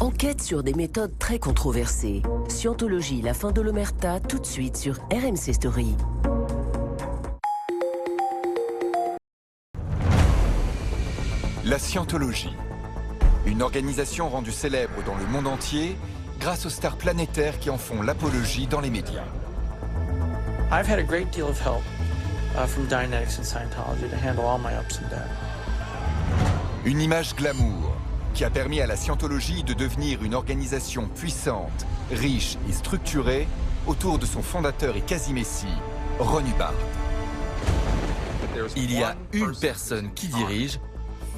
Enquête sur des méthodes très controversées. Scientologie, la fin de l'omerta, tout de suite sur RMC Story. La Scientologie, une organisation rendue célèbre dans le monde entier grâce aux stars planétaires qui en font l'apologie dans les médias. I've had a great deal of help from Dianetics and Scientology to handle all my ups and downs. Une image glamour qui a permis à la Scientologie de devenir une organisation puissante, riche et structurée autour de son fondateur et quasi-messie, Ron Hubbard. Il y a une personne qui dirige.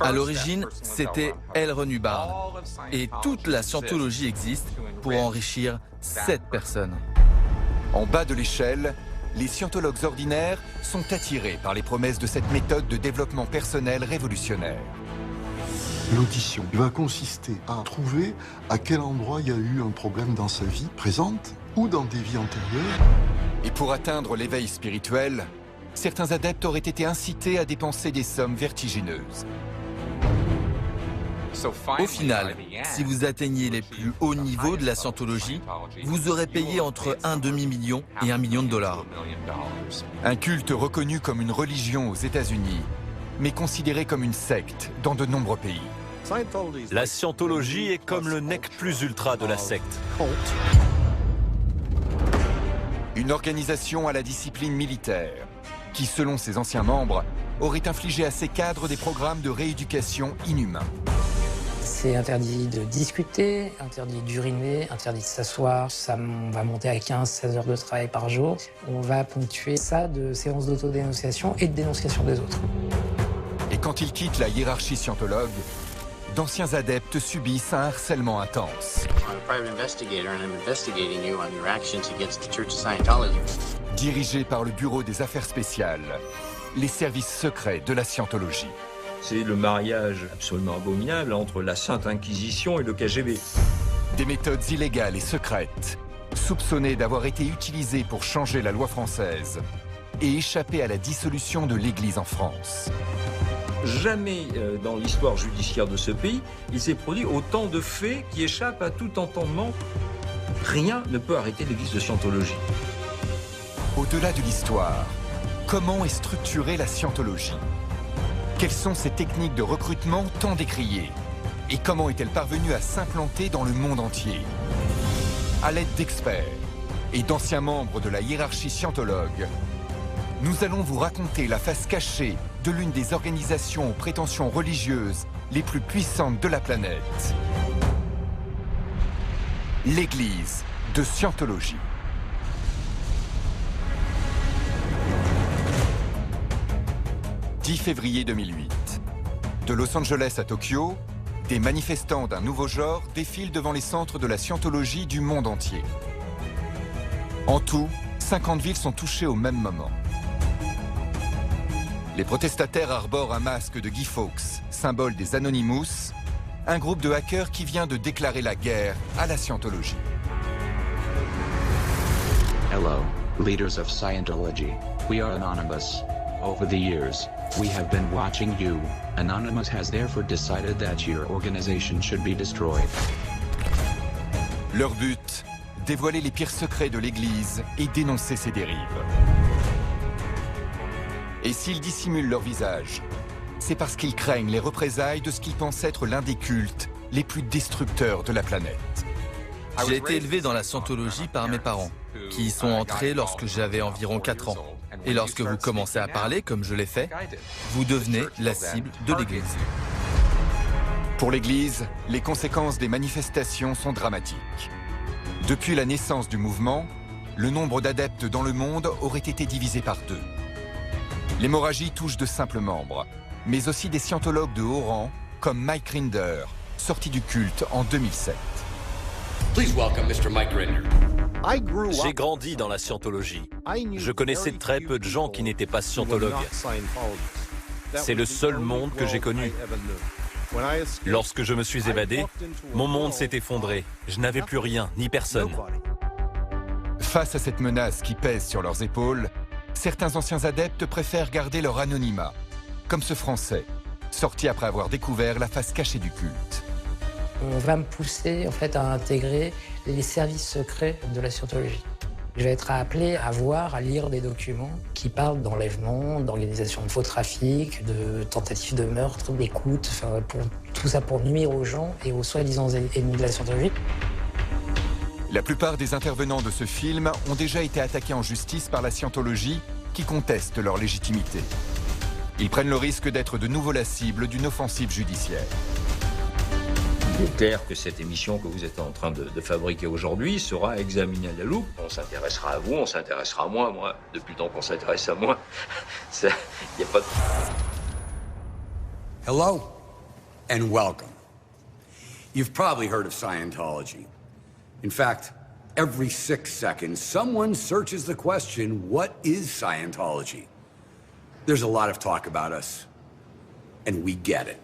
À l'origine, c'était Ron Hubbard. Et toute la Scientologie existe pour enrichir cette personne. En bas de l'échelle, les scientologues ordinaires sont attirés par les promesses de cette méthode de développement personnel révolutionnaire. L'audition va consister à trouver à quel endroit il y a eu un problème dans sa vie présente ou dans des vies antérieures. Et pour atteindre l'éveil spirituel, certains adeptes auraient été incités à dépenser des sommes vertigineuses. Au final, si vous atteignez les plus hauts niveaux de la Scientologie, vous aurez payé entre un demi-million et $1 million. Un culte reconnu comme une religion aux États-Unis, mais considéré comme une secte dans de nombreux pays. La Scientologie est comme le nec plus ultra de la secte. Une organisation à la discipline militaire, qui, selon ses anciens membres, aurait infligé à ses cadres des programmes de rééducation inhumains. C'est interdit de discuter, interdit d'uriner, interdit de s'asseoir. On va monter à 15-16 heures de travail par jour. On va ponctuer ça de séances d'autodénonciation et de dénonciation des autres. Et quand ils quittent la hiérarchie scientologue, d'anciens adeptes subissent un harcèlement intense. Dirigé par le Bureau des Affaires spéciales, les services secrets de la Scientologie. C'est le mariage absolument abominable entre la Sainte Inquisition et le KGB. Des méthodes illégales et secrètes, soupçonnées d'avoir été utilisées pour changer la loi française et échapper à la dissolution de l'Église en France. Jamais dans l'histoire judiciaire de ce pays, il s'est produit autant de faits qui échappent à tout entendement. Rien ne peut arrêter l'Église de Scientologie. Au-delà de l'histoire, comment est structurée la Scientologie ? Quelles sont ces techniques de recrutement tant décriées? Et comment est-elle parvenue à s'implanter dans le monde entier? À l'aide d'experts et d'anciens membres de la hiérarchie scientologue, nous allons vous raconter la face cachée de l'une des organisations aux prétentions religieuses les plus puissantes de la planète. L'Église de Scientologie. « 10 février 2008. De Los Angeles à Tokyo, des manifestants d'un nouveau genre défilent devant les centres de la Scientologie du monde entier. En tout, 50 villes sont touchées au même moment. Les protestataires arborent un masque de Guy Fawkes, symbole des Anonymous, un groupe de hackers qui vient de déclarer la guerre à la Scientologie. Hello, leaders of Scientology. We are Anonymous. Over the years, we have been watching you. Anonymous has therefore decided that your organization should be destroyed. Leur but, dévoiler les pires secrets de l'Église et dénoncer ses dérives. Et s'ils dissimulent leur visage, c'est parce qu'ils craignent les représailles de ce qu'ils pensent être l'un des cultes les plus destructeurs de la planète. J'ai été élevé dans la Scientologie par mes parents, qui y sont entrés lorsque j'avais environ 4 ans. Et lorsque vous commencez à parler, comme je l'ai fait, vous devenez la cible de l'Église. Pour l'Église, les conséquences des manifestations sont dramatiques. Depuis la naissance du mouvement, le nombre d'adeptes dans le monde aurait été divisé par 2. L'hémorragie touche de simples membres, mais aussi des scientologues de haut rang, comme Mike Rinder, sorti du culte en 2007. J'ai grandi dans la Scientologie. Je connaissais très peu de gens qui n'étaient pas scientologues. C'est le seul monde que j'ai connu. Lorsque je me suis évadé, mon monde s'est effondré. Je n'avais plus rien, ni personne. Face à cette menace qui pèse sur leurs épaules, certains anciens adeptes préfèrent garder leur anonymat, comme ce Français, sorti après avoir découvert la face cachée du culte. On va me pousser en fait à intégrer les services secrets de la scientologie. Je vais être appelé à voir, à lire des documents qui parlent d'enlèvement, d'organisation de faux trafic, de tentatives de meurtre, d'écoute, enfin, tout ça pour nuire aux gens et aux soi-disant ennemis de la scientologie. La plupart des intervenants de ce film ont déjà été attaqués en justice par la scientologie qui conteste leur légitimité. Ils prennent le risque d'être de nouveau la cible d'une offensive judiciaire. Il est clair que cette émission que vous êtes en train de fabriquer aujourd'hui sera examinée à la loupe. On s'intéressera à vous, on s'intéressera à moi. Moi, depuis le temps qu'on s'intéresse à moi, il n'y a pas de... Hello and welcome. You've probably heard of Scientology. In fact, every 6 seconds, someone searches the question, what is Scientology? There's a lot of talk about us, and we get it.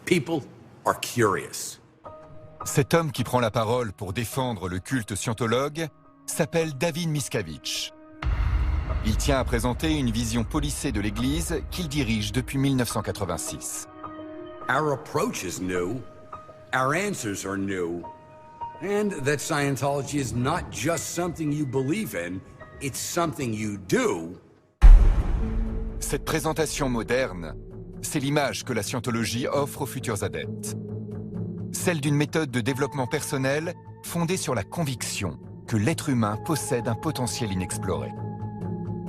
People are curious. Cet homme qui prend la parole pour défendre le culte scientologue s'appelle David Miscavige. Il tient à présenter une vision policée de l'Église qu'il dirige depuis 1986. Our approach is new, our answers are new, and that Scientology is not just something you believe in, it's something you do. Cette présentation moderne, c'est l'image que la scientologie offre aux futurs adeptes. Celle d'une méthode de développement personnel fondée sur la conviction que l'être humain possède un potentiel inexploré.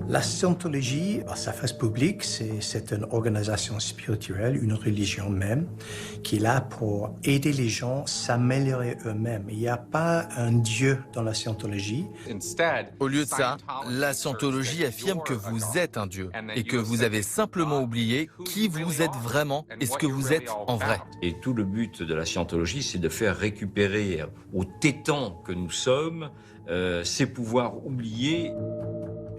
La Scientologie, à sa face publique, c'est une organisation spirituelle, une religion même, qui est là pour aider les gens à s'améliorer eux-mêmes. Il n'y a pas un dieu dans la Scientologie. Au lieu de ça, la Scientologie affirme que vous êtes un dieu et que vous avez simplement oublié qui vous êtes vraiment et ce que vous êtes en vrai. Et tout le but de la Scientologie, c'est de faire récupérer aux tétans que nous sommes ces pouvoirs oubliés.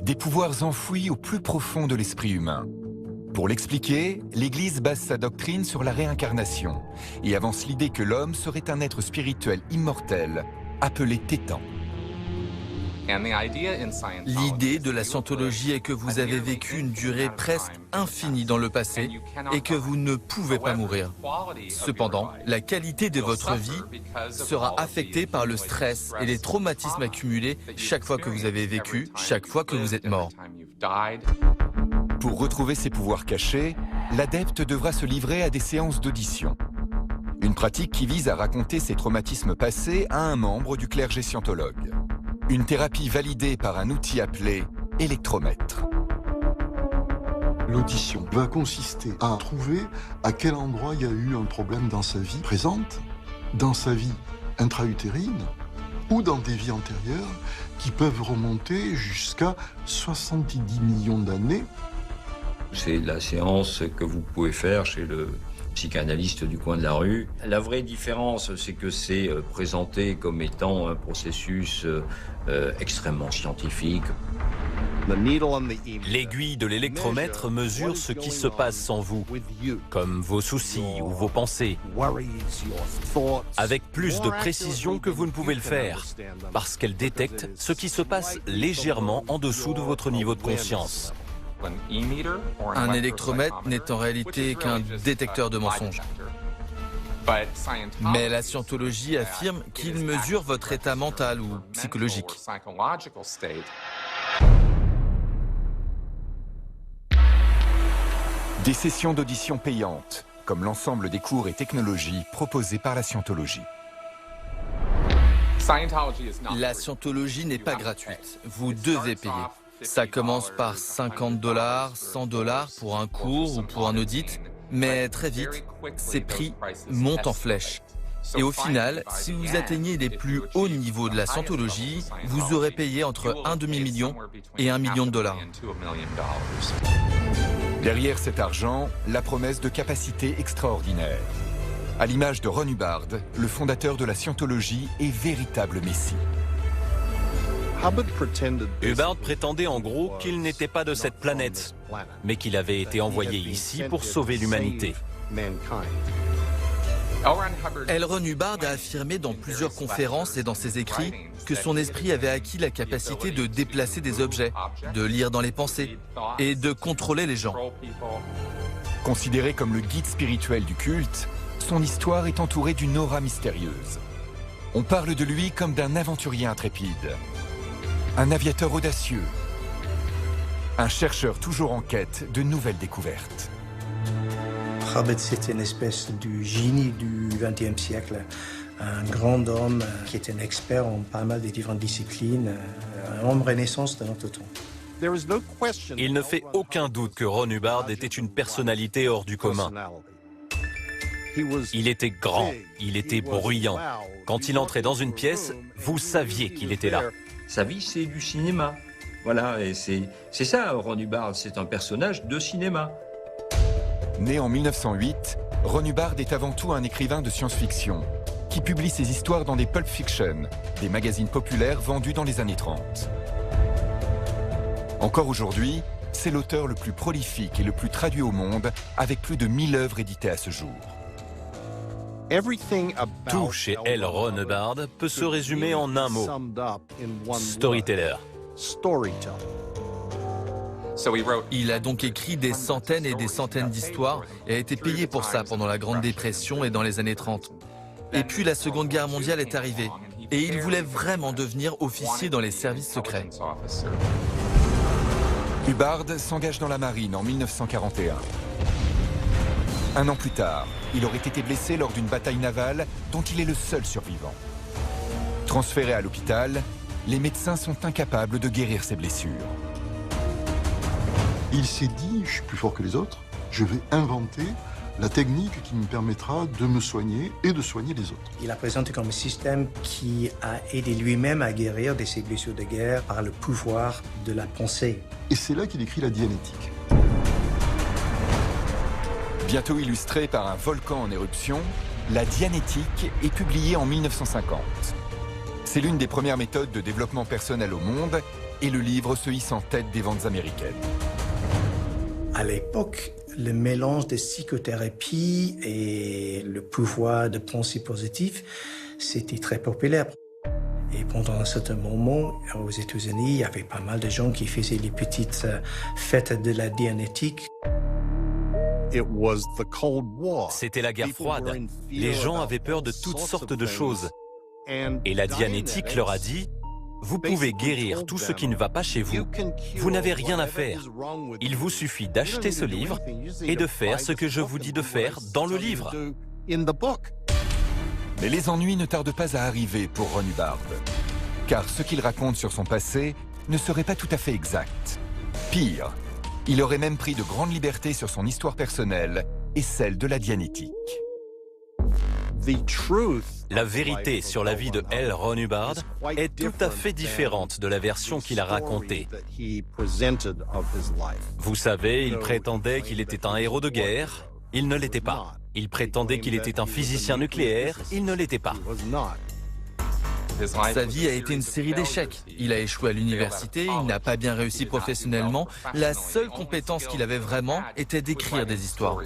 Des pouvoirs enfouis au plus profond de l'esprit humain. Pour l'expliquer, l'Église base sa doctrine sur la réincarnation et avance l'idée que l'homme serait un être spirituel immortel, appelé Tétan. L'idée de la Scientologie est que vous avez vécu une durée presque infinie dans le passé et que vous ne pouvez pas mourir. Cependant, la qualité de votre vie sera affectée par le stress et les traumatismes accumulés chaque fois que vous avez vécu, chaque fois que vous êtes mort. Pour retrouver ses pouvoirs cachés, l'adepte devra se livrer à des séances d'audition. Une pratique qui vise à raconter ses traumatismes passés à un membre du clergé scientologue. Une thérapie validée par un outil appelé électromètre. L'audition va consister à trouver à quel endroit il y a eu un problème dans sa vie présente, dans sa vie intra-utérine ou dans des vies antérieures qui peuvent remonter jusqu'à 70 millions d'années. C'est la séance que vous pouvez faire chez le psychanalyste du coin de la rue. La vraie différence, c'est que c'est présenté comme étant un processus extrêmement scientifique. L'aiguille de l'électromètre mesure ce qui se passe en vous, comme vos soucis ou vos pensées, avec plus de précision que vous ne pouvez le faire, parce qu'elle détecte ce qui se passe légèrement en dessous de votre niveau de conscience. Un électromètre n'est en réalité qu'un détecteur de mensonges. Mais la Scientologie affirme qu'il mesure votre état mental ou psychologique. Des sessions d'audition payantes, comme l'ensemble des cours et technologies proposés par la Scientologie. La Scientologie n'est pas gratuite. Vous devez payer. Ça commence par $50, $100 pour un cours ou pour un audit, mais très vite, ces prix montent en flèche. Et au final, si vous atteignez les plus hauts niveaux de la Scientologie, vous aurez payé entre un demi-million et $1 million. Derrière cet argent, la promesse de capacités extraordinaires. À l'image de Ron Hubbard, le fondateur de la Scientologie et véritable messie. Hubbard prétendait en gros qu'il n'était pas de cette planète, mais qu'il avait été envoyé ici pour sauver l'humanité. L. Ron Hubbard a affirmé dans plusieurs conférences et dans ses écrits que son esprit avait acquis la capacité de déplacer des objets, de lire dans les pensées et de contrôler les gens. Considéré comme le guide spirituel du culte, son histoire est entourée d'une aura mystérieuse. On parle de lui comme d'un aventurier intrépide, un aviateur audacieux, un chercheur toujours en quête de nouvelles découvertes. Hubbard, c'était une espèce de génie du XXe siècle. Un grand homme qui était un expert en pas mal de différentes disciplines, un homme renaissance de notre temps. Il ne fait aucun doute que Ron Hubbard était une personnalité hors du commun. Il était grand, il était bruyant. Quand il entrait dans une pièce, vous saviez qu'il était là. Sa vie, c'est du cinéma. Voilà, et c'est ça, Ron Hubbard, c'est un personnage de cinéma. Né en 1908, Ron Hubbard est avant tout un écrivain de science-fiction qui publie ses histoires dans des Pulp Fiction, des magazines populaires vendus dans les années 30. Encore aujourd'hui, c'est l'auteur le plus prolifique et le plus traduit au monde, avec plus de 1000 œuvres éditées à ce jour. Tout chez L. Ron Hubbard peut se résumer en un mot. Storyteller. Il a donc écrit des centaines et des centaines d'histoires et a été payé pour ça pendant la Grande Dépression et dans les années 30. Et puis la Seconde Guerre mondiale est arrivée et il voulait vraiment devenir officier dans les services secrets. Hubbard s'engage dans la marine en 1941. Un an plus tard, il aurait été blessé lors d'une bataille navale dont il est le seul survivant. Transféré à l'hôpital, les médecins sont incapables de guérir ses blessures. Il s'est dit, je suis plus fort que les autres, je vais inventer la technique qui me permettra de me soigner et de soigner les autres. Il a présenté comme un système qui a aidé lui-même à guérir de ses blessures de guerre par le pouvoir de la pensée. Et c'est là qu'il écrit la Dianétique. Bientôt illustrée par un volcan en éruption, la Dianétique est publiée en 1950. C'est l'une des premières méthodes de développement personnel au monde et le livre se hisse en tête des ventes américaines. À l'époque, le mélange de psychothérapie et le pouvoir de pensée positive, c'était très populaire. Et pendant un certain moment, aux États-Unis, il y avait pas mal de gens qui faisaient les petites fêtes de la Dianétique. C'était la guerre froide. Les gens avaient peur de toutes sortes de choses. Et la Dianétique leur a dit: vous pouvez guérir tout ce qui ne va pas chez vous. Vous n'avez rien à faire. Il vous suffit d'acheter ce livre et de faire ce que je vous dis de faire dans le livre. Mais les ennuis ne tardent pas à arriver pour Ron Hubbard, car ce qu'il raconte sur son passé ne serait pas tout à fait exact. Pire, il aurait même pris de grandes libertés sur son histoire personnelle et celle de la Dianétique. La vérité sur la vie de L. Ron Hubbard est tout à fait différente de la version qu'il a racontée. Vous savez, il prétendait qu'il était un héros de guerre. Il ne l'était pas. Il prétendait qu'il était un physicien nucléaire. Il ne l'était pas. Sa vie a été une série d'échecs. Il a échoué à l'université, il n'a pas bien réussi professionnellement. La seule compétence qu'il avait vraiment était d'écrire des histoires.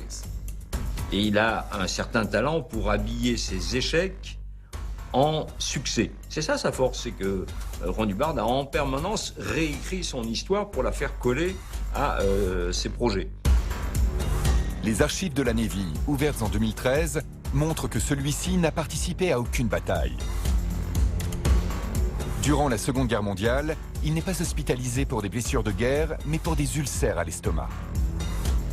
Et il a un certain talent pour habiller ses échecs en succès. C'est ça sa force, c'est que Ron Hubbard a en permanence réécrit son histoire pour la faire coller à ses projets. Les archives de la Navy, ouvertes en 2013, montrent que celui-ci n'a participé à aucune bataille. Durant la Seconde Guerre mondiale, il n'est pas hospitalisé pour des blessures de guerre, mais pour des ulcères à l'estomac.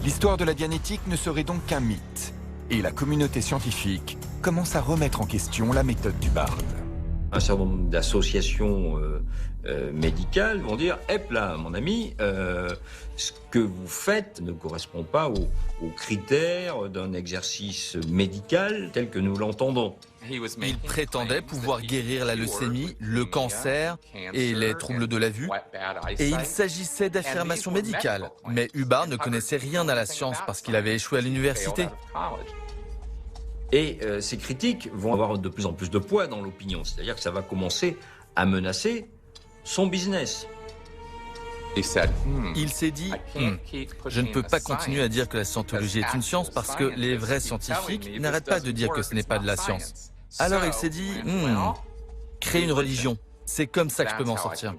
L'histoire de la Dianétique ne serait donc qu'un mythe, et la communauté scientifique commence à remettre en question la méthode d'Hubbard. Un certain nombre d'associations médicales vont dire « Hep là, mon ami, ce que vous faites ne correspond pas aux critères d'un exercice médical tel que nous l'entendons. » Il prétendait pouvoir guérir la leucémie, le cancer et les troubles de la vue. Et il s'agissait d'affirmations médicales. Mais Hubbard ne connaissait rien à la science parce qu'il avait échoué à l'université. Et ces critiques vont avoir de plus en plus de poids dans l'opinion. C'est-à-dire que ça va commencer à menacer son business. Il s'est dit, je ne peux pas continuer à dire que la scientologie est une science parce que les vrais scientifiques n'arrêtent pas de dire que ce n'est pas de la science. Alors il s'est dit, créer une religion, c'est comme ça que je peux m'en sortir.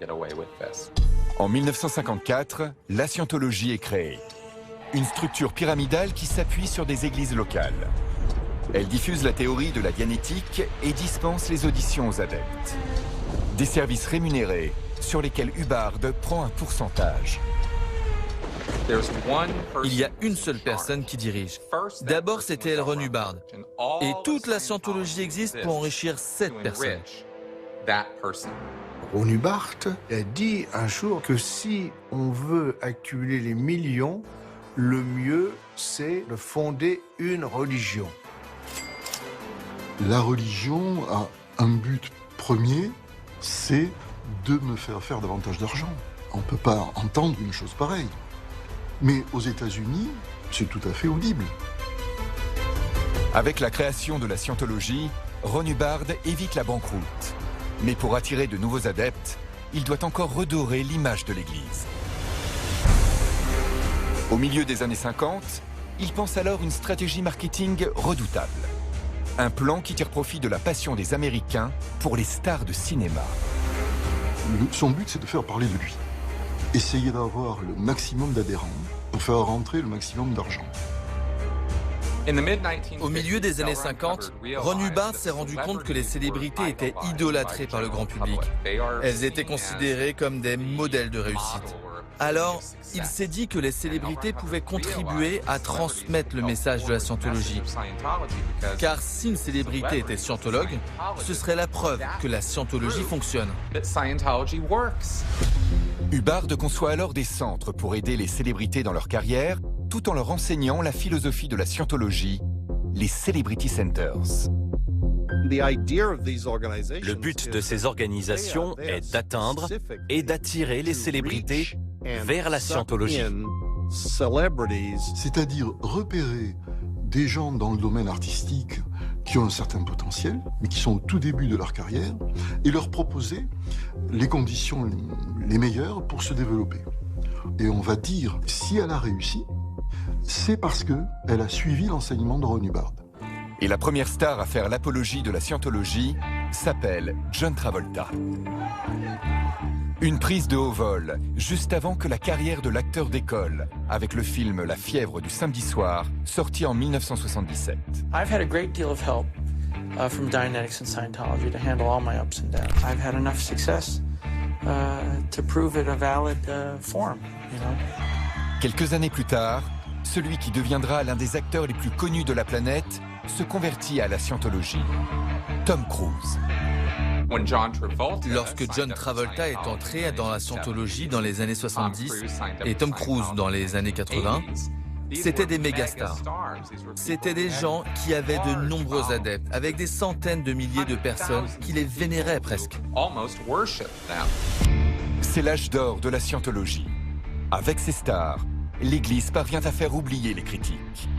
En 1954, la scientologie est créée. Une structure pyramidale qui s'appuie sur des églises locales. Elle diffuse la théorie de la dianétique et dispense les auditions aux adeptes. Des services rémunérés sur lesquels Hubbard prend un pourcentage. Il y a une seule personne qui dirige. D'abord, c'était L. Ron Hubbard. Et toute la scientologie existe pour enrichir cette personne. Ron Hubbard a dit un jour que si on veut accumuler les millions, le mieux, c'est de fonder une religion. La religion a un but premier, c'est de me faire faire davantage d'argent. On ne peut pas entendre une chose pareille. Mais aux États-Unis, c'est tout à fait audible. Avec la création de la scientologie, Ron Hubbard évite la banqueroute. Mais pour attirer de nouveaux adeptes, il doit encore redorer l'image de l'Église. Au milieu des années 50, il pense alors une stratégie marketing redoutable. Un plan qui tire profit de la passion des Américains pour les stars de cinéma. Son but, c'est de faire parler de lui. Essayer d'avoir le maximum d'adhérents pour faire rentrer le maximum d'argent. Au milieu des années 50, Ron Hubbard s'est rendu compte que les célébrités étaient idolâtrées par le grand public. Elles étaient considérées comme des modèles de réussite. Alors, il s'est dit que les célébrités pouvaient contribuer à transmettre le message de la scientologie. Car si une célébrité était scientologue, ce serait la preuve que la scientologie fonctionne. Hubbard conçoit alors des centres pour aider les célébrités dans leur carrière, tout en leur enseignant la philosophie de la scientologie, les Celebrity Centers. Le but de ces organisations est d'atteindre et d'attirer les célébrités vers la scientologie. C'est-à-dire repérer des gens dans le domaine artistique qui ont un certain potentiel, mais qui sont au tout début de leur carrière, et leur proposer les conditions les meilleures pour se développer. Et on va dire, si elle a réussi, c'est parce qu'elle a suivi l'enseignement de Ron Hubbard. Et la première star à faire l'apologie de la scientologie s'appelle John Travolta. Une prise de haut vol, juste avant que la carrière de l'acteur décolle, avec le film La fièvre du samedi soir, sorti en 1977. I've had a great deal of help from Dianetics and Scientology to handle all my ups and downs. I've had enough success to prove it a valid form, you know. Quelques années plus tard, celui qui deviendra l'un des acteurs les plus connus de la planète se convertit à la scientologie, Tom Cruise. Lorsque John Travolta est entré dans la scientologie dans les années 70 et Tom Cruise dans les années 80, c'était des mégastars. C'était des gens qui avaient de nombreux adeptes, avec des centaines de milliers de personnes qui les vénéraient presque. C'est l'âge d'or de la scientologie. Avec ces stars, l'Église parvient à faire oublier les critiques.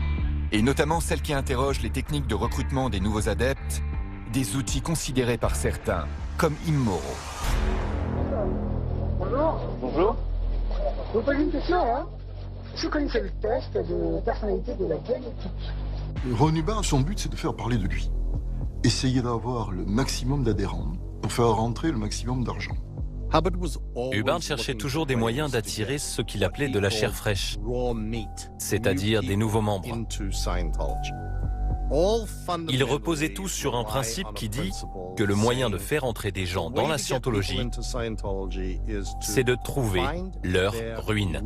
Et notamment celles qui interrogent les techniques de recrutement des nouveaux adeptes, des outils considérés par certains comme immoraux. Bonjour. Bonjour. Je vous pose une question, hein. Est-ce que vous connaissez le test de personnalité de la dianétique? Ron Hubbard, son but, c'est de faire parler de lui. Essayer d'avoir le maximum d'adhérents pour faire rentrer le maximum d'argent. Hubbard cherchait toujours des moyens d'attirer ce qu'il appelait de la chair fraîche, c'est-à-dire des nouveaux membres. Il reposait tous sur un principe qui dit que le moyen de faire entrer des gens dans la scientologie, c'est de trouver leur ruine.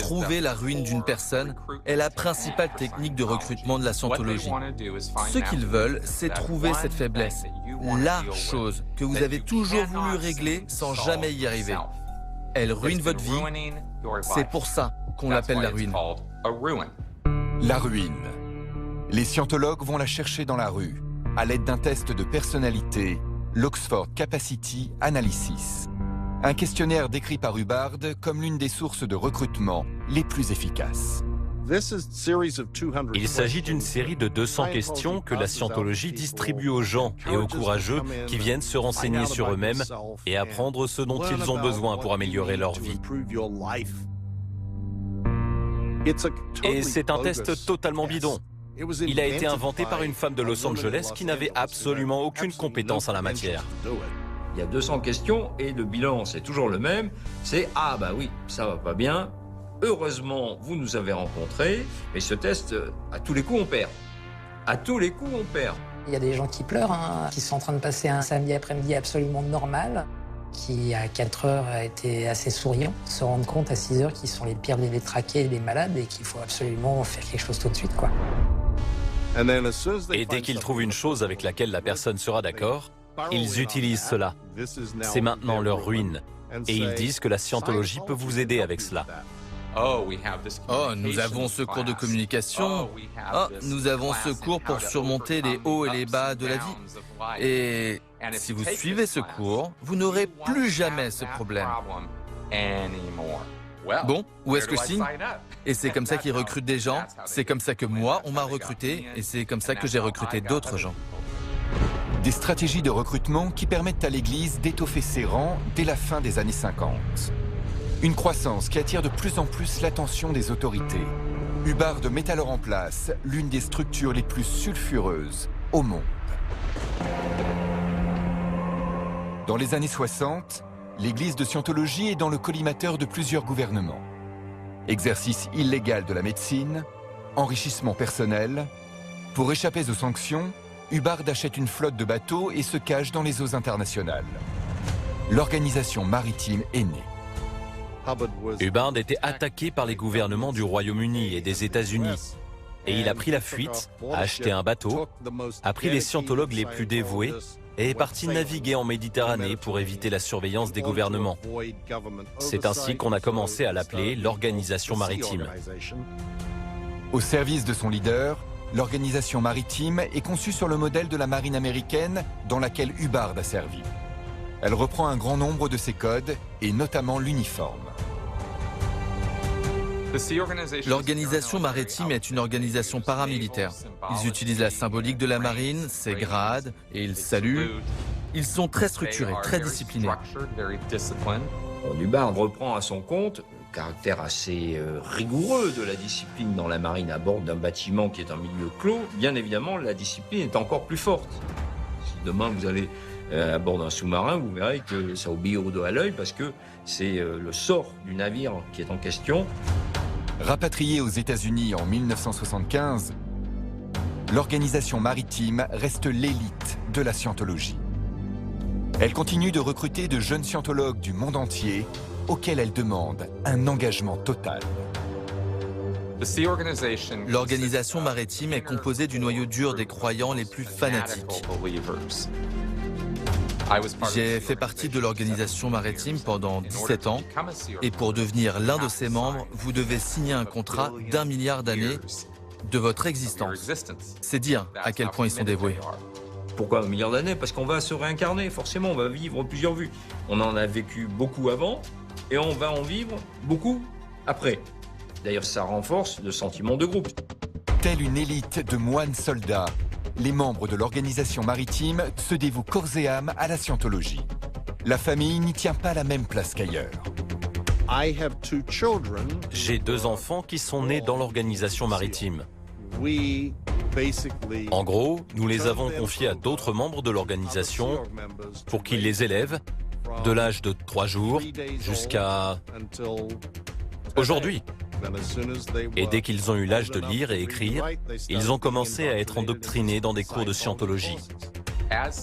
Trouver la ruine d'une personne est la principale technique de recrutement de la scientologie. Ce qu'ils veulent, c'est trouver cette faiblesse, la chose que vous avez toujours voulu régler sans jamais y arriver. Elle ruine votre vie, c'est pour ça qu'on l'appelle la ruine. La ruine. Les scientologues vont la chercher dans la rue, à l'aide d'un test de personnalité, l'Oxford Capacity Analysis. Un questionnaire décrit par Hubbard comme l'une des sources de recrutement les plus efficaces. Il s'agit d'une série de 200 questions que la scientologie distribue aux gens et aux courageux qui viennent se renseigner sur eux-mêmes et apprendre ce dont ils ont besoin pour améliorer leur vie. Et c'est un test totalement bidon. Il a été inventé par une femme de Los Angeles qui n'avait absolument aucune compétence en la matière. Il y a 200 questions et le bilan, c'est toujours le même. C'est « Ah bah oui, ça va pas bien, heureusement, vous nous avez rencontrés, mais ce test, à tous les coups, on perd. À tous les coups, on perd. Il y a des gens qui pleurent, qui sont en train de passer un samedi après-midi absolument normal, qui à 4 heures a été assez souriant, se rendre compte à 6 heures qu'ils sont les pires des détraqués et des malades et qu'il faut absolument faire quelque chose tout de suite, quoi. Et dès qu'ils trouvent une chose avec laquelle la personne sera d'accord, ils utilisent cela. C'est maintenant leur ruine. Et ils disent que la scientologie peut vous aider avec cela. Oh, nous avons ce cours de communication. Oh, nous avons ce cours pour surmonter les hauts et les bas de la vie. Et si vous suivez ce cours, vous n'aurez plus jamais ce problème. Bon, où est-ce que je signe? Et c'est comme ça qu'ils recrutent des gens, c'est comme ça que moi, on m'a recruté, et c'est comme ça que j'ai recruté d'autres gens. Des stratégies de recrutement qui permettent à l'Église d'étoffer ses rangs dès la fin des années 50. Une croissance qui attire de plus en plus l'attention des autorités. Hubbard met alors en place l'une des structures les plus sulfureuses au monde. Dans les années 60, l'Église de Scientologie est dans le collimateur de plusieurs gouvernements. Exercice illégal de la médecine, enrichissement personnel. Pour échapper aux sanctions, Hubbard achète une flotte de bateaux et se cache dans les eaux internationales. L'organisation maritime est née. Hubbard était attaqué par les gouvernements du Royaume-Uni et des États-Unis. Et il a pris la fuite, a acheté un bateau, a pris les scientologues les plus dévoués et est parti naviguer en Méditerranée pour éviter la surveillance des gouvernements. C'est ainsi qu'on a commencé à l'appeler l'Organisation maritime. Au service de son leader, l'Organisation maritime est conçue sur le modèle de la marine américaine dans laquelle Hubbard a servi. Elle reprend un grand nombre de ses codes, et notamment l'uniforme. L'organisation maritime est une organisation paramilitaire. Ils utilisent la symbolique de la marine, ses grades, et ils saluent. Ils sont très structurés, très disciplinés. Hubbard reprend à son compte le caractère assez rigoureux de la discipline dans la marine à bord d'un bâtiment qui est un milieu clos. Bien évidemment, la discipline est encore plus forte. Si demain vous allez à bord d'un sous-marin, vous verrez que ça obéit au doigt à l'œil parce que c'est le sort du navire qui est en question. Rapatriée aux États-Unis en 1975, l'organisation maritime reste l'élite de la scientologie. Elle continue de recruter de jeunes scientologues du monde entier auxquels elle demande un engagement total. L'organisation maritime est composée du noyau dur des croyants les plus fanatiques. J'ai fait partie de l'organisation maritime pendant 17 ans et pour devenir l'un de ses membres, vous devez signer un contrat d'1 milliard d'années de votre existence. C'est dire à quel point ils sont dévoués. Pourquoi 1 milliard d'années? Parce qu'on va se réincarner, forcément, on va vivre plusieurs vies. On en a vécu beaucoup avant et on va en vivre beaucoup après. D'ailleurs, ça renforce le sentiment de groupe. Telle une élite de moines soldats, les membres de l'organisation maritime se dévouent corps et âme à la scientologie. La famille n'y tient pas la même place qu'ailleurs. J'ai 2 enfants qui sont nés dans l'organisation maritime. En gros, nous les avons confiés à d'autres membres de l'organisation pour qu'ils les élèvent de l'âge de 3 jours jusqu'à aujourd'hui. Et dès qu'ils ont eu l'âge de lire et écrire, ils ont commencé à être endoctrinés dans des cours de scientologie.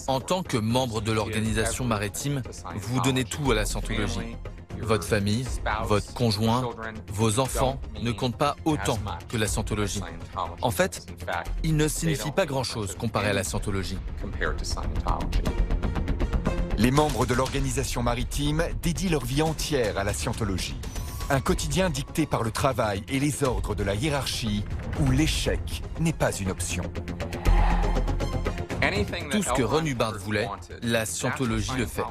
En tant que membre de l'organisation maritime, vous donnez tout à la scientologie. Votre famille, votre conjoint, vos enfants ne comptent pas autant que la scientologie. En fait, ils ne signifient pas grand-chose comparé à la scientologie. Les membres de l'organisation maritime dédient leur vie entière à la scientologie. Un quotidien dicté par le travail et les ordres de la hiérarchie où l'échec n'est pas une option. Tout ce que Ron Hubbard voulait, la scientologie le fait.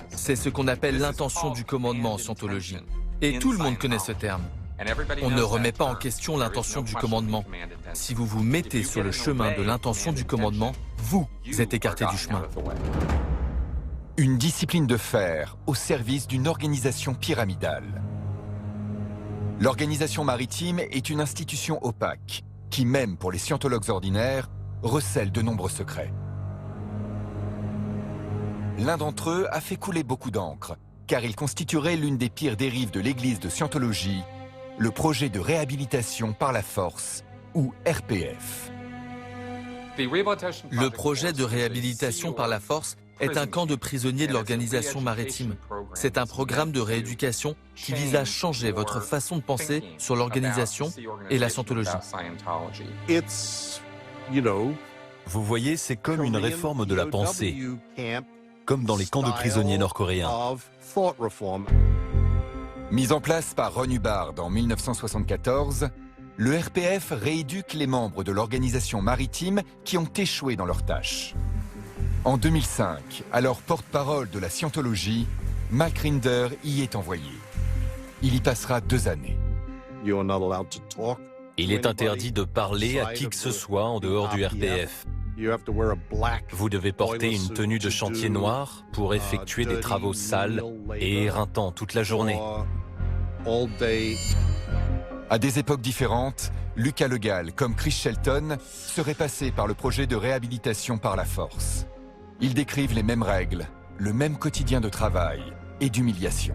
C'est ce qu'on appelle l'intention du commandement en scientologie. Et tout le monde connaît ce terme. On ne remet pas en question l'intention du commandement. Si vous vous mettez sur le chemin de l'intention du commandement, vous êtes écarté du chemin. Une discipline de fer au service d'une organisation pyramidale. L'organisation maritime est une institution opaque qui, même pour les scientologues ordinaires, recèle de nombreux secrets. L'un d'entre eux a fait couler beaucoup d'encre, car il constituerait l'une des pires dérives de l'église de Scientologie, le projet de réhabilitation par la force, ou RPF. Le projet de réhabilitation par la force est un camp de prisonniers de l'organisation maritime. C'est un programme de rééducation qui vise à changer votre façon de penser sur l'organisation et la scientologie. Vous voyez, c'est comme une réforme de la pensée, comme dans les camps de prisonniers nord-coréens. Mis en place par Ron Hubbard en 1974, le RPF rééduque les membres de l'organisation maritime qui ont échoué dans leurs tâches. En 2005, alors porte-parole de la scientologie, Mac Rinder y est envoyé. Il y passera 2 années. Il est interdit de parler à qui que ce soit en dehors du RPF. Vous devez porter une tenue de chantier noire pour effectuer des travaux sales et éreintants toute la journée. À des époques différentes, Lucas Le Gall, comme Chris Shelton, seraient passés par le projet de réhabilitation par la force. Ils décrivent les mêmes règles, le même quotidien de travail et d'humiliation.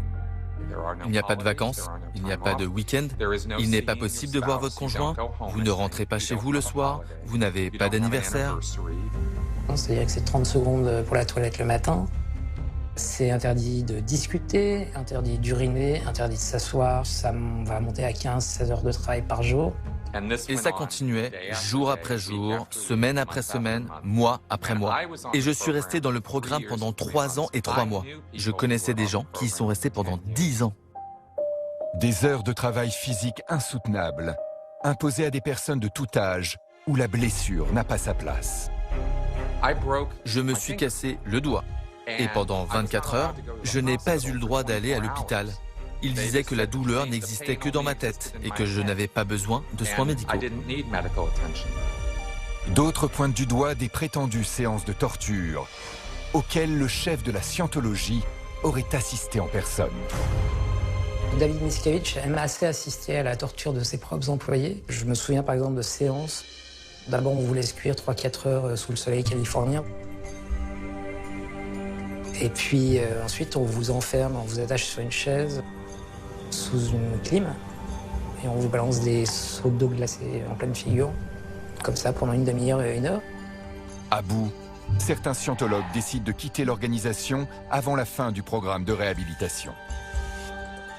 Il n'y a pas de vacances, il n'y a pas de week-end, il n'est pas possible de voir votre conjoint, vous ne rentrez pas chez vous le soir, vous n'avez pas d'anniversaire. C'est-à-dire que c'est 30 secondes pour la toilette le matin. C'est interdit de discuter, interdit d'uriner, interdit de s'asseoir. Ça va monter à 15-16 heures de travail par jour. Et ça continuait jour après jour, semaine après semaine, mois après mois. Et je suis resté dans le programme pendant 3 ans et 3 mois. Je connaissais des gens qui y sont restés pendant 10 ans. Des heures de travail physique insoutenables, imposées à des personnes de tout âge, où la blessure n'a pas sa place. Je me suis cassé le doigt. Et pendant 24 heures, je n'ai pas eu le droit d'aller à l'hôpital. Ils disaient que la douleur n'existait que dans ma tête et que je n'avais pas besoin de soins médicaux. D'autres pointent du doigt des prétendues séances de torture auxquelles le chef de la scientologie aurait assisté en personne. David Miscavige aime assez assister à la torture de ses propres employés. Je me souviens par exemple de séances. D'abord, on vous laisse cuire 3-4 heures sous le soleil californien. Et puis ensuite, on vous enferme, on vous attache sur une chaise, sous une clim, et on vous balance des seaux d'eau glacée en pleine figure, comme ça pendant une demi-heure et 1 heure. À bout, certains scientologues décident de quitter l'organisation avant la fin du programme de réhabilitation.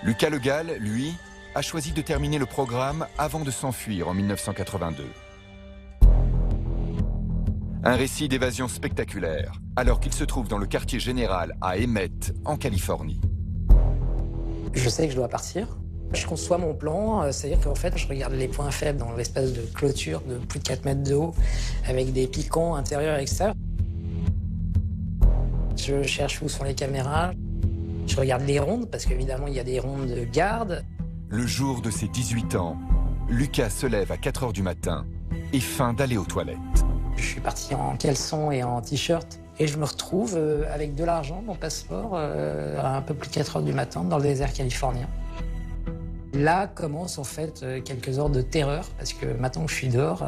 Lucas Le Gall, lui, a choisi de terminer le programme avant de s'enfuir en 1982. Un récit d'évasion spectaculaire, alors qu'il se trouve dans le quartier général à Emmett, en Californie. Je sais que je dois partir. Je conçois mon plan, c'est-à-dire qu'en fait, je regarde les points faibles dans l'espèce de clôture de plus de 4 mètres de haut, avec des piquants intérieurs et extérieurs. Je cherche où sont les caméras. Je regarde les rondes, parce qu'évidemment, il y a des rondes de garde. Le jour de ses 18 ans, Lucas se lève à 4 heures du matin et feint d'aller aux toilettes. Je suis parti en caleçon et en t-shirt. Et je me retrouve avec de l'argent, mon passeport, à un peu plus de 4 heures du matin dans le désert californien. Là commencent en fait quelques heures de terreur, parce que maintenant que je suis dehors,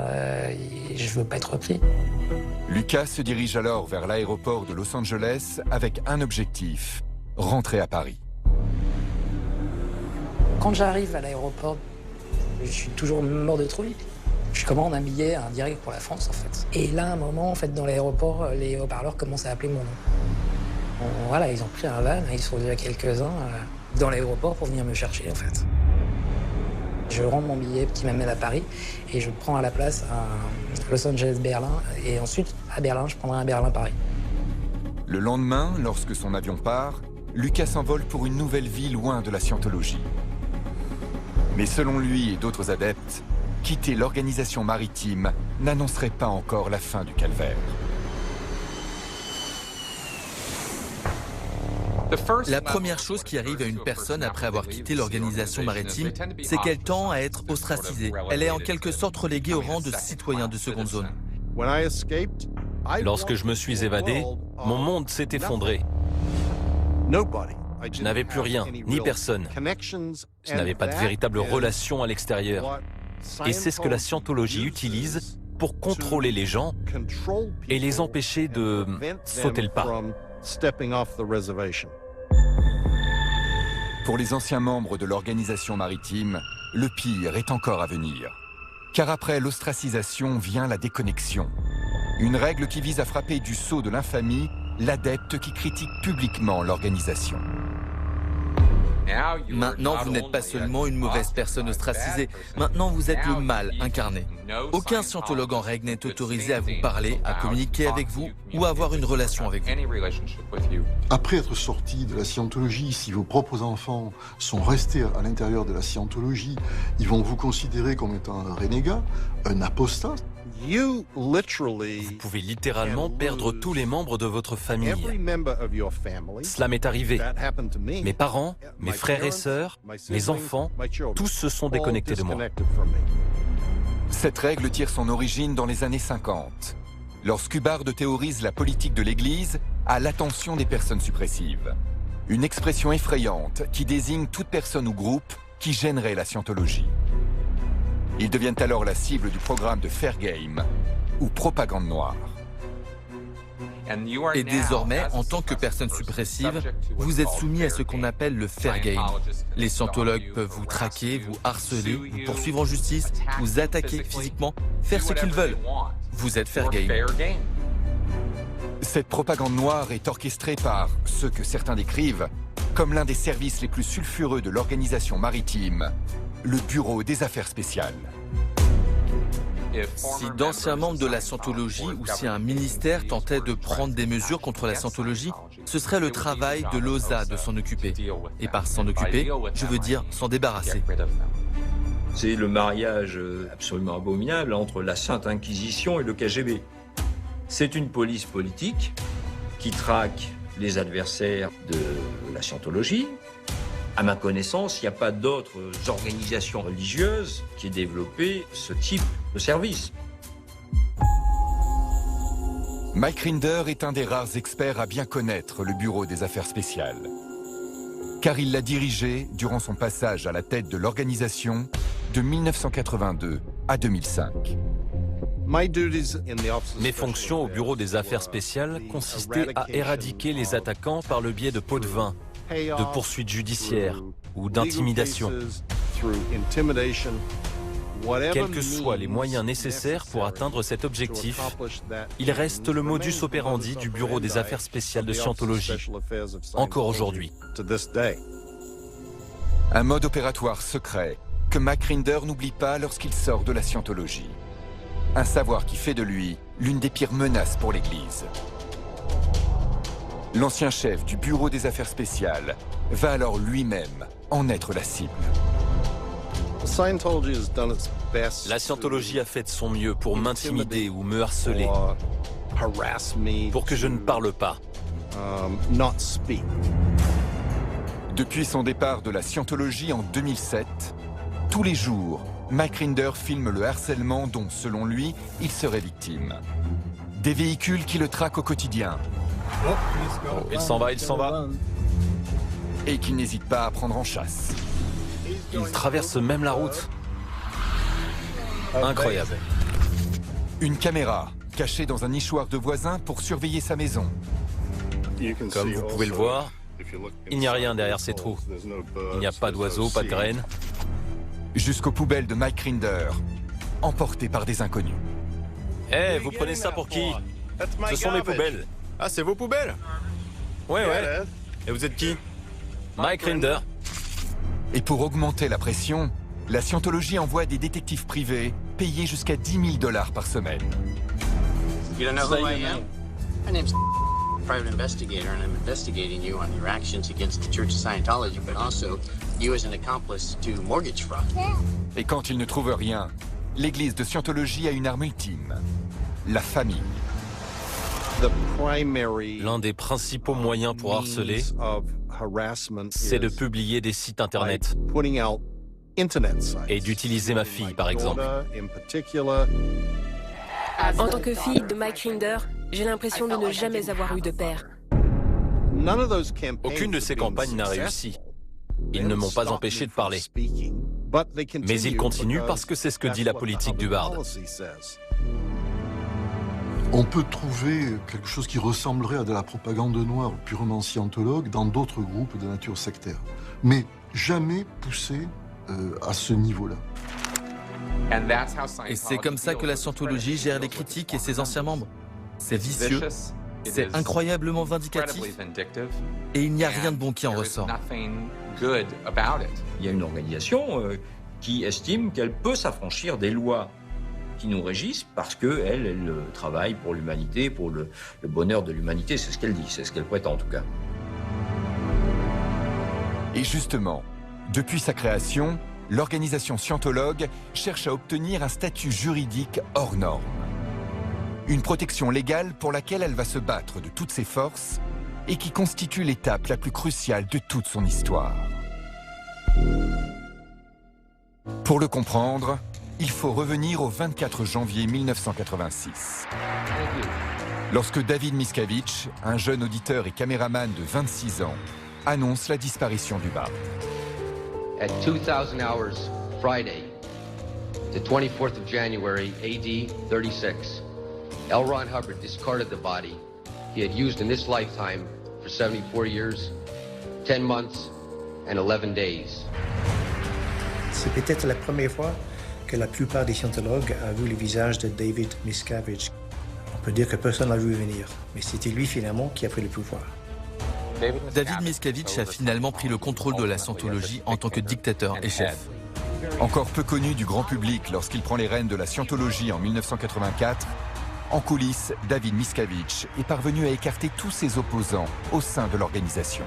je veux pas être repris. Lucas se dirige alors vers l'aéroport de Los Angeles avec un objectif, rentrer à Paris. Quand j'arrive à l'aéroport, je suis toujours mort de trouille. Je commande un billet, un direct pour la France, en fait. Et là, à un moment, en fait, dans l'aéroport, les haut-parleurs commencent à appeler mon nom. Bon, voilà, ils ont pris un van, ils sont déjà quelques-uns dans l'aéroport pour venir me chercher, en fait. Je rends mon billet qui m'amène à Paris et je prends à la place un Los Angeles-Berlin. Et ensuite, à Berlin, je prendrai un Berlin-Paris. Le lendemain, lorsque son avion part, Lucas s'envole pour une nouvelle vie loin de la scientologie. Mais selon lui et d'autres adeptes, quitter l'organisation maritime n'annoncerait pas encore la fin du calvaire. La première chose qui arrive à une personne après avoir quitté l'organisation maritime, c'est qu'elle tend à être ostracisée. Elle est en quelque sorte reléguée au rang de citoyen de seconde zone. Lorsque je me suis évadé, mon monde s'est effondré. Je n'avais plus rien, ni personne. Je n'avais pas de véritable relation à l'extérieur. Et c'est ce que la scientologie utilise pour contrôler les gens et les empêcher de sauter le pas. Pour les anciens membres de l'organisation maritime, le pire est encore à venir. Car après l'ostracisation vient la déconnexion. Une règle qui vise à frapper du sceau de l'infamie l'adepte qui critique publiquement l'organisation. Maintenant, vous n'êtes pas seulement une mauvaise personne ostracisée, maintenant vous êtes le mal incarné. Aucun scientologue en règle n'est autorisé à vous parler, à communiquer avec vous ou à avoir une relation avec vous. Après être sorti de la scientologie, si vos propres enfants sont restés à l'intérieur de la scientologie, ils vont vous considérer comme étant un renégat, un apostat. Vous pouvez littéralement perdre tous les membres de votre famille. Cela m'est arrivé. Mes parents, mes frères et sœurs, mes enfants, tous se sont déconnectés de moi. Cette règle tire son origine dans les années 50, lorsqu'Hubbard théorise la politique de l'Église à l'attention des personnes suppressives. Une expression effrayante qui désigne toute personne ou groupe qui gênerait la scientologie. Ils deviennent alors la cible du programme de Fair Game, ou propagande noire. Et désormais, en tant que personne suppressive, vous êtes soumis à ce qu'on appelle le fair game. Les scientologues peuvent vous traquer, vous harceler, vous poursuivre en justice, vous attaquer physiquement, faire ce qu'ils veulent. Vous êtes fair game. Cette propagande noire est orchestrée par ce que certains décrivent comme l'un des services les plus sulfureux de l'organisation maritime, le Bureau des Affaires Spéciales. Si d'anciens membres de la scientologie ou si un ministère tentait de prendre des mesures contre la scientologie, ce serait le travail de l'OSA de s'en occuper. Et par s'en occuper, je veux dire s'en débarrasser. C'est le mariage absolument abominable entre la Sainte Inquisition et le KGB. C'est une police politique qui traque les adversaires de la scientologie. À ma connaissance, il n'y a pas d'autres organisations religieuses qui aient développé ce type de service. Mike Rinder est un des rares experts à bien connaître le Bureau des Affaires Spéciales. Car il l'a dirigé durant son passage à la tête de l'organisation de 1982 à 2005. Mes fonctions au Bureau des Affaires Spéciales consistaient à éradiquer les attaquants par le biais de pots de vin, de poursuites judiciaires ou d'intimidation. Quels que soient les moyens nécessaires pour atteindre cet objectif, il reste le modus operandi du Bureau des Affaires Spéciales de Scientologie, encore aujourd'hui. Un mode opératoire secret que Mike Rinder n'oublie pas lorsqu'il sort de la Scientologie. Un savoir qui fait de lui l'une des pires menaces pour l'Église. L'ancien chef du Bureau des Affaires Spéciales va alors lui-même en être la cible. La Scientologie a fait de son mieux pour m'intimider ou me harceler, pour que je ne parle pas. Depuis son départ de la Scientologie en 2007, tous les jours, Mike Rinder filme le harcèlement dont, selon lui, il serait victime. Des véhicules qui le traquent au quotidien. Il s'en va, il s'en va. Et qu'il n'hésite pas à prendre en chasse. Il traverse même la route. Incroyable. Une caméra cachée dans un nichoir de voisin pour surveiller sa maison. Comme vous pouvez le voir, il n'y a rien derrière ces trous. Il n'y a pas d'oiseaux, pas de graines. Jusqu'aux poubelles de Mike Rinder, emportées par des inconnus. Eh, vous prenez ça pour qui? Ce sont mes poubelles. Ah, c'est vos poubelles? Ouais. Et vous êtes qui? Mike Rinder. Et pour augmenter la pression, la Scientologie envoie des détectives privés payés jusqu'à $10,000 par semaine. You don't know who I am? My name's private investigator, and I'm investigating you on your actions against the Church of Scientology, but also you as an accomplice to mortgage fraud. Et quand ils ne trouvent rien, l'église de Scientologie a une arme ultime, la famille. L'un des principaux moyens pour harceler, c'est de publier des sites internet et d'utiliser ma fille, par exemple. En tant que fille de Mike Rinder, j'ai l'impression de ne jamais avoir eu de père. Aucune de ces campagnes n'a réussi. Ils ne m'ont pas empêché de parler. Mais ils continuent parce que c'est ce que dit la politique d'Hubbard. On peut trouver quelque chose qui ressemblerait à de la propagande noire purement scientologue dans d'autres groupes de nature sectaire, mais jamais poussé à ce niveau-là. Et c'est comme ça que la scientologie gère les critiques et ses anciens membres. C'est vicieux, c'est incroyablement vindicatif, et il n'y a rien de bon qui en ressort. Il y a une organisation qui estime qu'elle peut s'affranchir des lois qui nous régissent parce qu'elle travaille pour l'humanité, pour le bonheur de l'humanité. C'est ce qu'elle dit, c'est ce qu'elle prétend en tout cas. Et justement, depuis sa création, l'organisation scientologue cherche à obtenir un statut juridique hors norme. Une protection légale pour laquelle elle va se battre de toutes ses forces et qui constitue l'étape la plus cruciale de toute son histoire. Pour le comprendre, il faut revenir au 24 janvier 1986. Lorsque David Miscavige, un jeune auditeur et caméraman de 26 ans, annonce la disparition du bar. At 2000 hours, Friday, the 24th of January, AD 36, L. Ron Hubbard discarded the body he had used in this lifetime for 74 years, 10 months, and 11 days. C'est peut-être la première fois que la plupart des scientologues ont vu le visage de David Miscavige. On peut dire que personne ne l'a vu venir, mais c'était lui finalement qui a pris le pouvoir. David Miscavige a finalement pris le contrôle de la scientologie en tant que dictateur et chef. Encore peu connu du grand public lorsqu'il prend les rênes de la scientologie en 1984, en coulisses, David Miscavige est parvenu à écarter tous ses opposants au sein de l'organisation.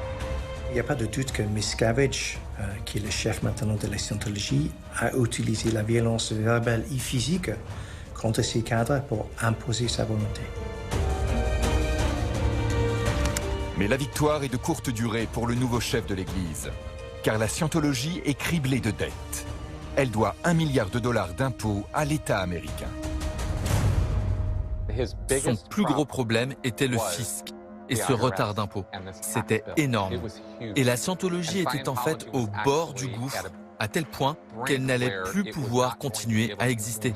Il n'y a pas de doute que Miscavige, qui est le chef maintenant de la scientologie, a utilisé la violence verbale et physique contre ses cadres pour imposer sa volonté. Mais la victoire est de courte durée pour le nouveau chef de l'Église, car la scientologie est criblée de dettes. Elle doit $1 milliard d'impôts à l'État américain. Son plus gros problème était le fisc et ce retard d'impôts. C'était énorme. Et la scientologie était en fait au bord du gouffre, à tel point qu'elle n'allait plus pouvoir continuer à exister.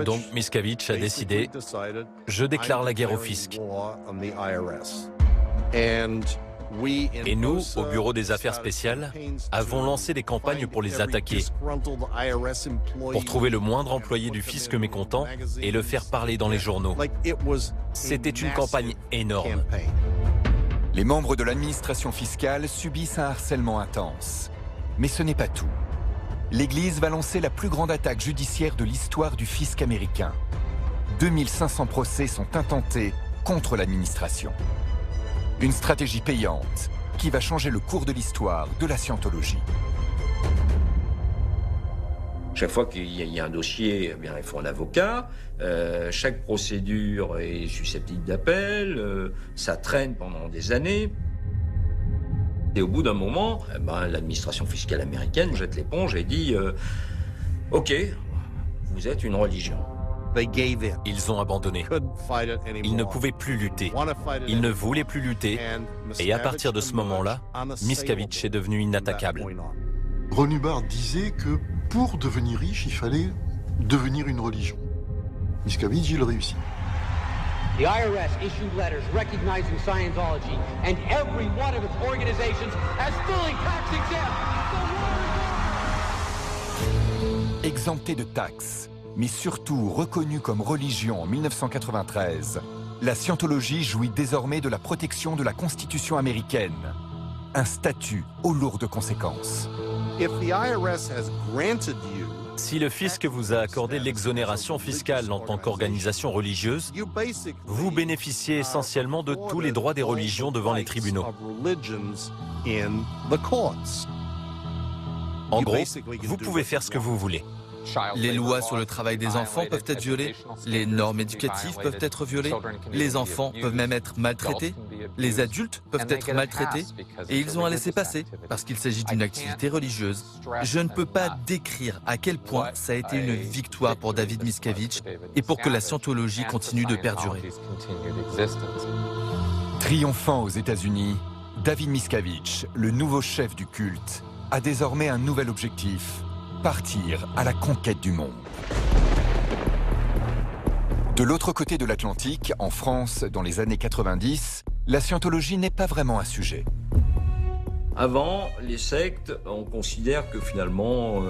Donc Miscavige a décidé « Je déclare la guerre au fisc ». Et nous, au Bureau des Affaires spéciales, avons lancé des campagnes pour les attaquer, pour trouver le moindre employé du fisc mécontent et le faire parler dans les journaux. C'était une campagne énorme. Les membres de l'administration fiscale subissent un harcèlement intense. Mais ce n'est pas tout. L'Église va lancer la plus grande attaque judiciaire de l'histoire du fisc américain. 2500 procès sont intentés contre l'administration. Une stratégie payante qui va changer le cours de l'histoire de la scientologie. Chaque fois qu'il y a un dossier, eh bien, il faut un avocat. Chaque procédure est susceptible d'appel. Ça traîne pendant des années. Et au bout d'un moment, eh ben, l'administration fiscale américaine jette l'éponge et dit « Ok, vous êtes une religion ». Ils ont abandonné. Ils ne pouvaient plus lutter. Ils ne voulaient plus lutter. Et à partir de ce moment-là, Miscavige est devenu inattaquable. Ron Hubbard disait que pour devenir riche, il fallait devenir une religion. Miscavige, il réussit. The IRS issued letters recognizing Scientology, and every one of its organizations as fully tax-exempt. Exemptée de taxes, mais surtout reconnue comme religion en 1993, la scientologie jouit désormais de la protection de la Constitution américaine. Un statut aux lourdes conséquences. Si le fisc vous a accordé l'exonération fiscale en tant qu'organisation religieuse, vous bénéficiez essentiellement de tous les droits des religions devant les tribunaux. En gros, vous pouvez faire ce que vous voulez. Les lois sur le travail des enfants peuvent être violées, les normes éducatives peuvent être violées, les enfants peuvent même être maltraités, les adultes peuvent être maltraités, et ils ont un laissez-passer parce qu'il s'agit d'une activité religieuse. Je ne peux pas décrire à quel point ça a été une victoire pour David Miscavige et pour que la scientologie continue de perdurer. Triomphant aux États-Unis, David Miscavige, le nouveau chef du culte, a désormais un nouvel objectif: partir à la conquête du monde. De l'autre côté de l'Atlantique, en France, dans les années 90, la scientologie n'est pas vraiment un sujet. Avant, les sectes, on considère que finalement,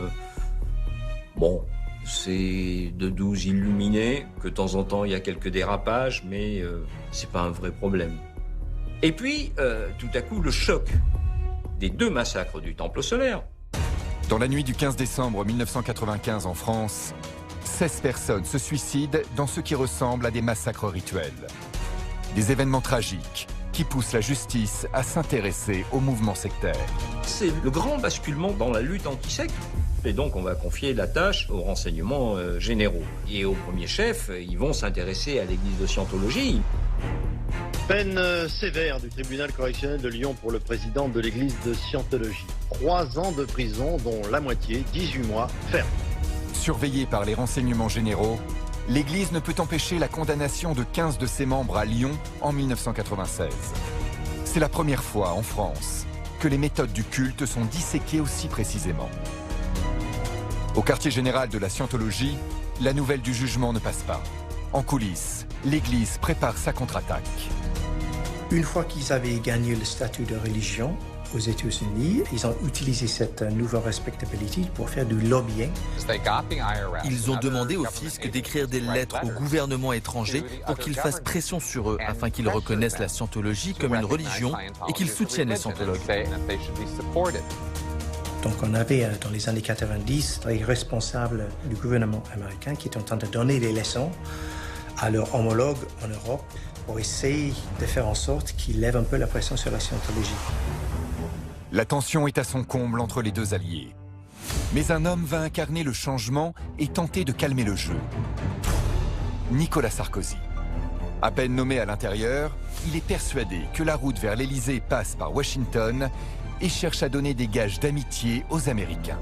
c'est de 12 illuminés, que de temps en temps il y a quelques dérapages, mais c'est pas un vrai problème. Et puis, tout à coup, le choc des 2 massacres du Temple solaire. Dans la nuit du 15 décembre 1995 en France, 16 personnes se suicident dans ce qui ressemble à des massacres rituels. Des événements tragiques qui poussent la justice à s'intéresser au mouvement sectaire. C'est le grand basculement dans la lutte anti-secte. Et donc on va confier la tâche aux renseignements généraux. Et au premier chef, ils vont s'intéresser à l'église de Scientologie. Peine sévère du tribunal correctionnel de Lyon pour le président de l'église de Scientologie. 3 ans de prison, dont la moitié, 18 mois, ferme. Surveillée par les renseignements généraux, l'Église ne peut empêcher la condamnation de 15 de ses membres à Lyon en 1996. C'est la première fois en France que les méthodes du culte sont disséquées aussi précisément. Au quartier général de la Scientologie, la nouvelle du jugement ne passe pas. En coulisses, l'Église prépare sa contre-attaque. Une fois qu'ils avaient gagné le statut de religion aux États-Unis, ils ont utilisé cette nouvelle respectability pour faire du lobbying. Ils ont demandé au fisc d'écrire des lettres au gouvernement étranger pour qu'il fasse pression sur eux afin qu'ils reconnaissent la Scientologie comme une religion et qu'ils soutiennent les scientologues. Donc on avait dans les années 90 les responsables du gouvernement américain qui étaient en train de donner des leçons à leurs homologues en Europe pour essayer de faire en sorte qu'ils lèvent un peu la pression sur la Scientologie. La tension est à son comble entre les 2 alliés. Mais un homme va incarner le changement et tenter de calmer le jeu. Nicolas Sarkozy. À peine nommé à l'intérieur, il est persuadé que la route vers l'Élysée passe par Washington et cherche à donner des gages d'amitié aux Américains.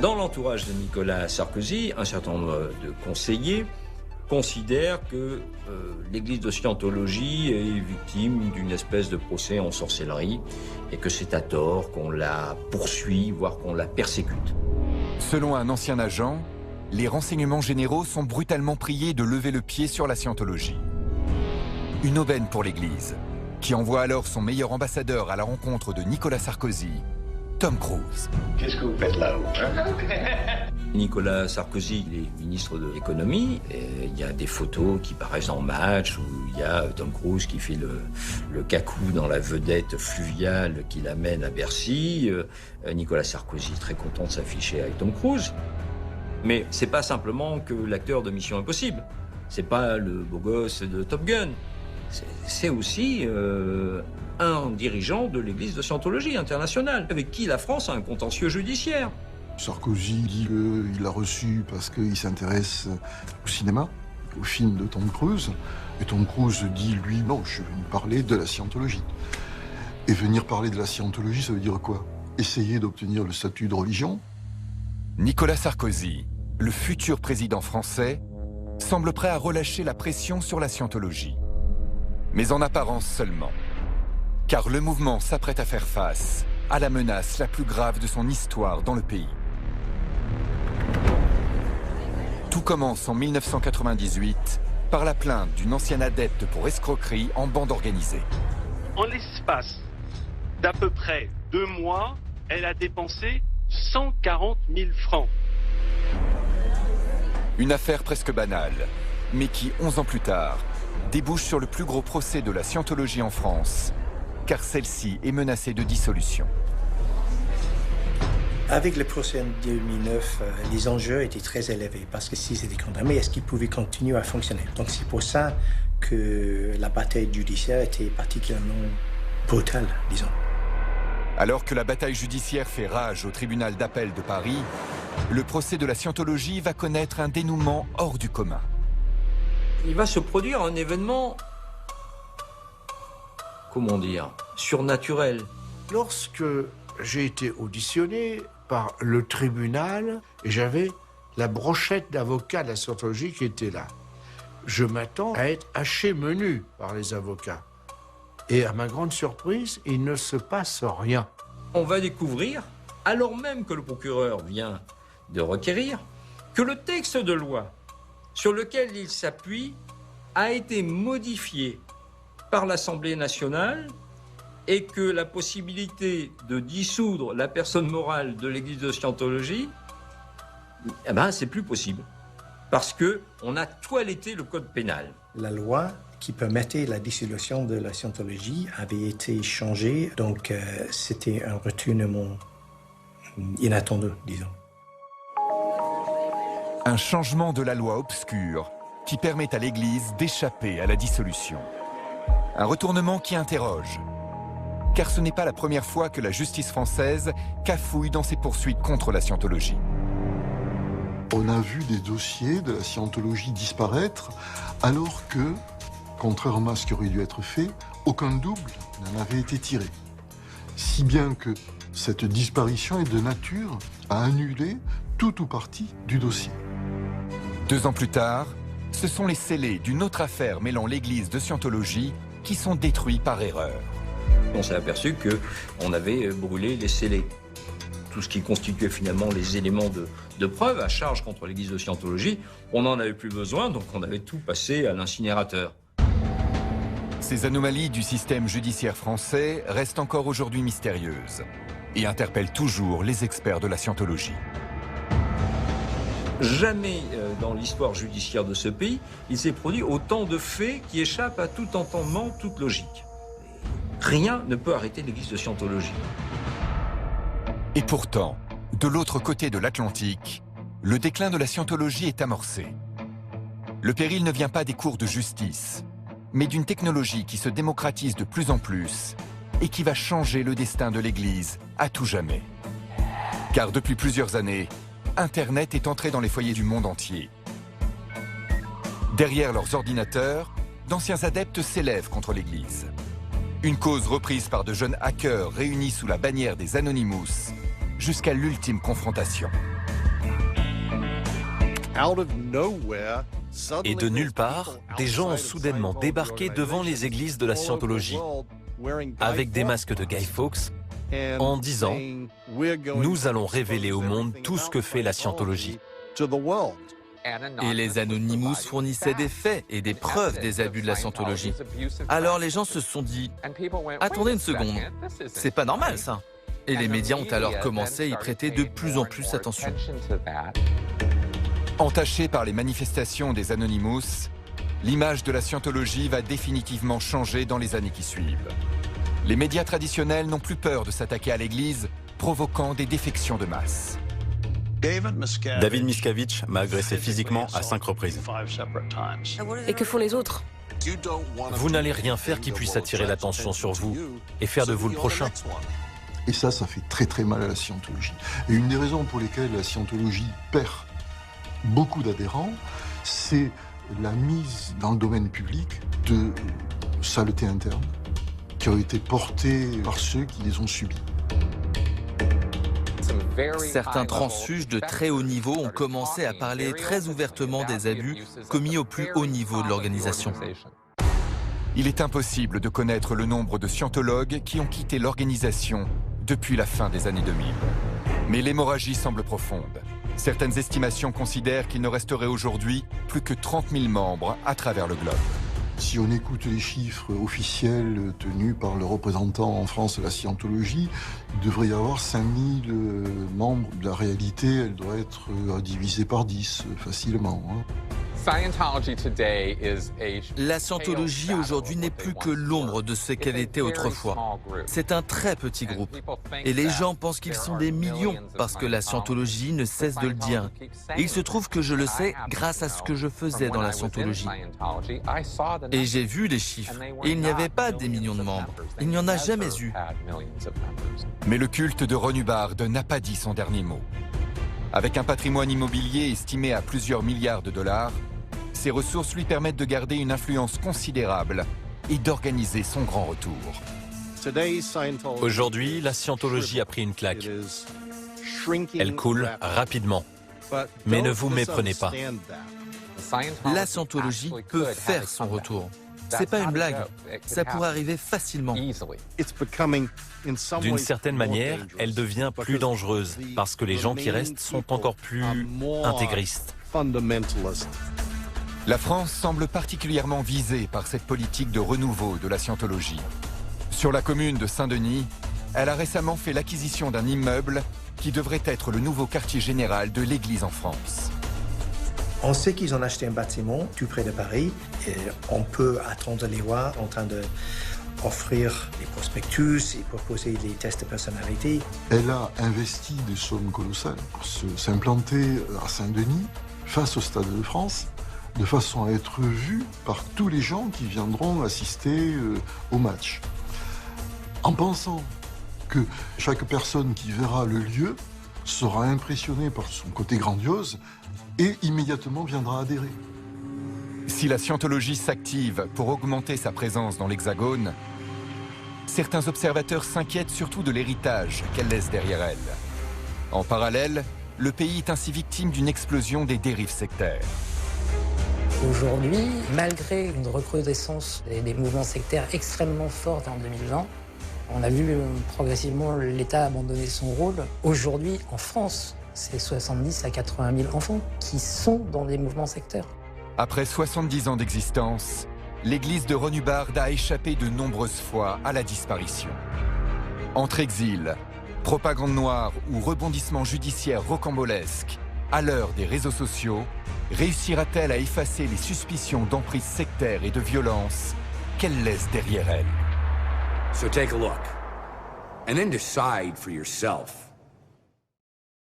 Dans l'entourage de Nicolas Sarkozy, un certain nombre de conseillers considèrent que l'église de Scientologie est victime d'une espèce de procès en sorcellerie et que c'est à tort qu'on la poursuit, voire qu'on la persécute. Selon un ancien agent, les renseignements généraux sont brutalement priés de lever le pied sur la Scientologie. Une aubaine pour l'Église, qui envoie alors son meilleur ambassadeur à la rencontre de Nicolas Sarkozy, Tom Cruise. Qu'est-ce que vous faites là-haut, Nicolas Sarkozy, il est ministre de l'économie. Il y a des photos qui paraissent en match où il y a Tom Cruise qui fait le cacou dans la vedette fluviale qui l'amène à Bercy. Nicolas Sarkozy est très content de s'afficher avec Tom Cruise. Mais c'est pas simplement que l'acteur de Mission Impossible. C'est pas le beau gosse de Top Gun. C'est aussi un dirigeant de l'église de Scientologie internationale, avec qui la France a un contentieux judiciaire. Sarkozy dit qu'il l'a reçu parce qu'il s'intéresse au cinéma, au film de Tom Cruise. Et Tom Cruise dit, lui, bon, je vais venu parler de la Scientologie. Et venir parler de la Scientologie, ça veut dire quoi? Essayer d'obtenir le statut de religion? Nicolas Sarkozy, le futur président français, semble prêt à relâcher la pression sur la Scientologie. Mais en apparence seulement. Car le mouvement s'apprête à faire face à la menace la plus grave de son histoire dans le pays. Tout commence en 1998 par la plainte d'une ancienne adepte pour escroquerie en bande organisée. En l'espace d'à peu près 2 mois, elle a dépensé 140 000 francs. Une affaire presque banale, mais qui, 11 ans plus tard, débouche sur le plus gros procès de la Scientologie en France, car celle-ci est menacée de dissolution. Avec le procès en 2009, les enjeux étaient très élevés parce que s'ils étaient condamnés, est-ce qu'ils pouvaient continuer à fonctionner? Donc c'est pour ça que la bataille judiciaire était particulièrement brutale, disons. Alors que la bataille judiciaire fait rage au tribunal d'appel de Paris, le procès de la Scientologie va connaître un dénouement hors du commun. Il va se produire un événement, comment dire, surnaturel. Lorsque j'ai été auditionné par le tribunal, et j'avais la brochette d'avocats de la Scientologie qui était là. Je m'attends à être haché menu par les avocats. Et à ma grande surprise, il ne se passe rien. On va découvrir, alors même que le procureur vient de requérir, que le texte de loi sur lequel il s'appuie a été modifié par l'Assemblée nationale et que la possibilité de dissoudre la personne morale de l'Église de Scientologie, eh ben, c'est plus possible. Parce qu'on a toiletté le code pénal. La loi qui permettait la dissolution de la Scientologie avait été changée, donc c'était un retournement inattendu, disons. Un changement de la loi obscure qui permet à l'Église d'échapper à la dissolution. Un retournement qui interroge, car ce n'est pas la première fois que la justice française cafouille dans ses poursuites contre la Scientologie. On a vu des dossiers de la Scientologie disparaître, alors que, contrairement à ce qui aurait dû être fait, aucun double n'en avait été tiré. Si bien que cette disparition est de nature à annuler tout ou partie du dossier. 2 ans plus tard, ce sont les scellés d'une autre affaire mêlant l'Église de Scientologie qui sont détruits par erreur. On s'est aperçu qu'on avait brûlé les scellés. Tout ce qui constituait finalement les éléments de preuve à charge contre l'Église de Scientologie, on n'en avait plus besoin, donc on avait tout passé à l'incinérateur. Ces anomalies du système judiciaire français restent encore aujourd'hui mystérieuses et interpellent toujours les experts de la Scientologie. Jamais dans l'histoire judiciaire de ce pays, il s'est produit autant de faits qui échappent à tout entendement, toute logique. Rien ne peut arrêter l'Église de Scientologie. Et pourtant, de l'autre côté de l'Atlantique, le déclin de la Scientologie est amorcé. Le péril ne vient pas des cours de justice, mais d'une technologie qui se démocratise de plus en plus et qui va changer le destin de l'Église à tout jamais. Car depuis plusieurs années, Internet est entré dans les foyers du monde entier. Derrière leurs ordinateurs, d'anciens adeptes s'élèvent contre l'Église. Une cause reprise par de jeunes hackers réunis sous la bannière des Anonymous, jusqu'à l'ultime confrontation. Et de nulle part, des gens ont soudainement débarqué devant les églises de la Scientologie, avec des masques de Guy Fawkes, en disant « Nous allons révéler au monde tout ce que fait la Scientologie ». Et les Anonymous fournissaient des faits et des preuves des abus de la Scientologie. Alors les gens se sont dit « Attendez une seconde, c'est pas normal ça !» Et les médias ont alors commencé à y prêter de plus en plus attention. Entachée par les manifestations des Anonymous, l'image de la Scientologie va définitivement changer dans les années qui suivent. Les médias traditionnels n'ont plus peur de s'attaquer à l'Église, provoquant des défections de masse. David Miscavige m'a agressé physiquement à 5 reprises. Et que font les autres? Vous n'allez rien faire qui puisse attirer l'attention sur vous et faire de vous le prochain. Et ça fait très très mal à la Scientologie. Et une des raisons pour lesquelles la Scientologie perd beaucoup d'adhérents, c'est la mise dans le domaine public de saletés internes qui ont été portées par ceux qui les ont subies. Certains transfuges de très haut niveau ont commencé à parler très ouvertement des abus commis au plus haut niveau de l'organisation. Il est impossible de connaître le nombre de scientologues qui ont quitté l'organisation depuis la fin des années 2000. Mais l'hémorragie semble profonde. Certaines estimations considèrent qu'il ne resterait aujourd'hui plus que 30 000 membres à travers le globe. Si on écoute les chiffres officiels tenus par le représentant en France de la Scientologie, il devrait y avoir 5000 membres. La réalité, elle doit être divisée par 10 facilement. La Scientologie aujourd'hui n'est plus que l'ombre de ce qu'elle était autrefois. C'est un très petit groupe. Et les gens pensent qu'ils sont des millions parce que la Scientologie ne cesse de le dire. Et il se trouve que je le sais grâce à ce que je faisais dans la Scientologie. Et j'ai vu les chiffres. Et il n'y avait pas des millions de membres. Il n'y en a jamais eu. Mais le culte de Ron Hubbard n'a pas dit son dernier mot. Avec un patrimoine immobilier estimé à plusieurs milliards de dollars, ses ressources lui permettent de garder une influence considérable et d'organiser son grand retour. Aujourd'hui, la Scientologie a pris une claque. Elle coule rapidement. Mais ne vous méprenez pas. La Scientologie peut faire son retour. C'est pas une blague. Ça pourrait arriver facilement. D'une certaine manière, elle devient plus dangereuse parce que les gens qui restent sont encore plus intégristes. La France semble particulièrement visée par cette politique de renouveau de la Scientologie. Sur la commune de Saint-Denis, elle a récemment fait l'acquisition d'un immeuble qui devrait être le nouveau quartier général de l'Église en France. On sait qu'ils ont acheté un bâtiment tout près de Paris et on peut attendre les voir en train d'offrir des prospectus et proposer des tests de personnalité. Elle a investi des sommes colossales pour s'implanter à Saint-Denis, face au Stade de France, de façon à être vue par tous les gens qui viendront assister au match. En pensant que chaque personne qui verra le lieu sera impressionnée par son côté grandiose et immédiatement viendra adhérer. Si la scientologie s'active pour augmenter sa présence dans l'Hexagone, certains observateurs s'inquiètent surtout de l'héritage qu'elle laisse derrière elle. En parallèle, le pays est ainsi victime d'une explosion des dérives sectaires. Aujourd'hui, malgré une recrudescence des mouvements sectaires extrêmement forte en 2020, on a vu progressivement l'État abandonner son rôle. Aujourd'hui, en France, c'est 70 à 80 000 enfants qui sont dans des mouvements sectaires. Après 70 ans d'existence, l'église de Ronhubbard a échappé de nombreuses fois à la disparition. Entre exil, propagande noire ou rebondissement judiciaire rocambolesque, à l'heure des réseaux sociaux, réussira-t-elle à effacer les suspicions d'emprise sectaire et de violence qu'elle laisse derrière elle? So take a look, and then decide for yourself.